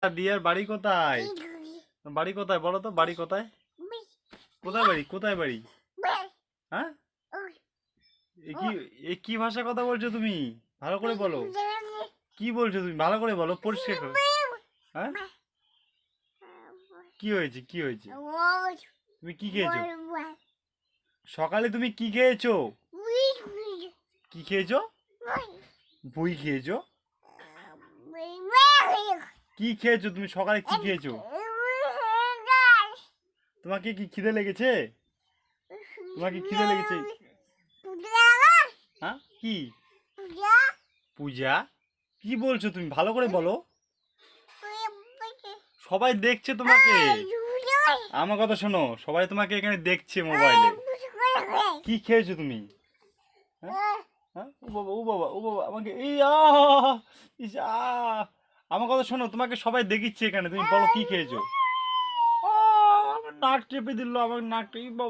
দিয়ার বাড়ি কোথায়? বাড়ি কোথায় বলো তো, বাড়ি কোথায়? কোথায় বাড়ি, কোথায় বাড়ি? হ্যাঁ, এ কি ভাষা কথা বলছো তুমি? ভালো করে বলো, কি বলছো তুমি? ভালো করে বলো, পরিষ্কার করে। হ্যাঁ, কি হয়েছে, কি হয়েছে? তুমি কি খেয়েছো সকালে? তুমি কি খেয়েছো? কি খেয়েছো? বই খেয়েছো? কি খেয়েছো তুমি সকালে, কি খেয়েছো? তোমাকে কি খিদে লেগেছে? তোমাকে খিদে লেগেছে? হ্যাঁ, কি পূজা? কি বলছো তুমি? ভালো করে বলো, সবাই দেখছে তোমাকে। আমার কথা শোনো, সবাই তোমাকে এখানে দেখছে মোবাইলে। কি খেয়েছো তুমি? হ্যাঁ, হ্যাঁ? ও বাবা, ও বাবা, ও বাবা, আমাকে এই ইস আমার কথা শোনো, তোমাকে সবাই দেখিচ্ছে এখানে, তুমি বলো কি খেয়েছো? আমার নাক চেপে দিল, আমার নাকটা, এই বাবা।